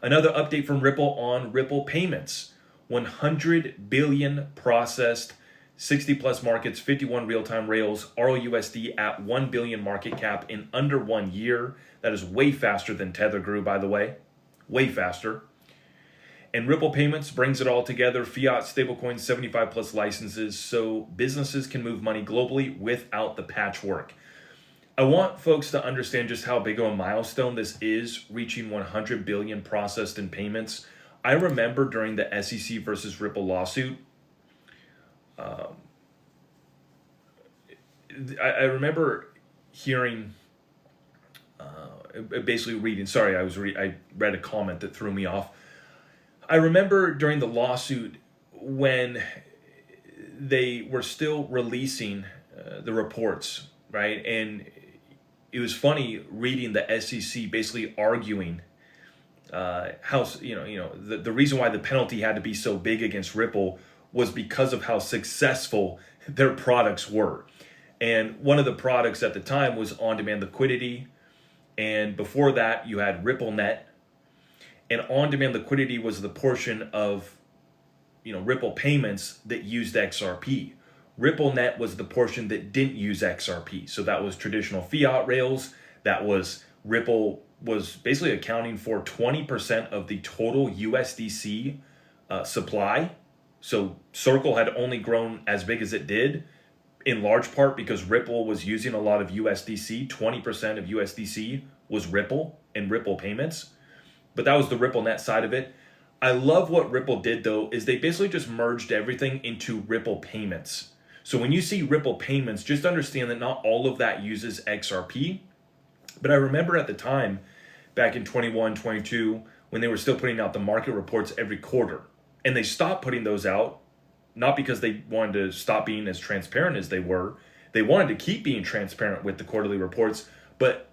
Another update from Ripple on Ripple payments. 100 billion processed, 60 plus markets, 51 real-time rails, ROUSD at 1 billion market cap in under 1 year. That is way faster than Tether grew, by the way. Way faster. And Ripple Payments brings it all together. Fiat stablecoins, 75 plus licenses, so businesses can move money globally without the patchwork. I want folks to understand just how big of a milestone this is, reaching 100 billion processed in payments. I remember during the SEC versus Ripple lawsuit, I remember hearing, basically reading. Sorry, I read a comment that threw me off. I remember during the lawsuit when they were still releasing the reports, right? And it was funny reading the SEC basically arguing how the reason why the penalty had to be so big against Ripple was because of how successful their products were. And one of the products at the time was on-demand liquidity, and before that you had RippleNet. And on-demand liquidity was the portion of Ripple payments that used XRP. RippleNet was the portion that didn't use XRP. So that was traditional fiat rails. That was Ripple was basically accounting for 20% of the total USDC supply. So Circle had only grown as big as it did, in large part because Ripple was using a lot of USDC. 20% of USDC was Ripple and Ripple payments. But that was the RippleNet side of it. I love what Ripple did, though, is they basically just merged everything into Ripple payments. So when you see Ripple payments, just understand that not all of that uses XRP. But I remember at the time, back in 21, 22, when they were still putting out the market reports every quarter. And they stopped putting those out, not because they wanted to stop being as transparent as they were. They wanted to keep being transparent with the quarterly reports, but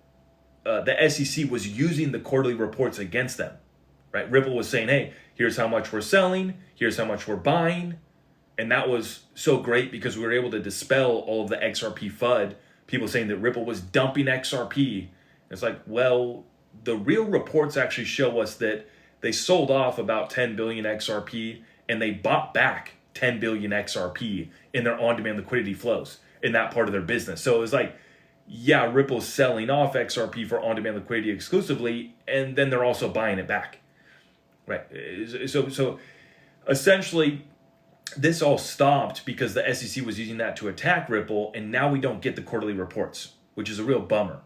the SEC was using the quarterly reports against them, right? Ripple was saying, hey, here's how much we're selling, here's how much we're buying. And that was so great because we were able to dispel all of the XRP FUD, people saying that Ripple was dumping XRP. It's like, well, the real reports actually show us that they sold off about 10 billion XRP and they bought back 10 billion XRP in their on-demand liquidity flows in that part of their business. So it was like, yeah, Ripple's selling off XRP for on-demand liquidity exclusively, and then they're also buying it back, right? So essentially, this all stopped because the SEC was using that to attack Ripple, and now we don't get the quarterly reports, which is a real bummer.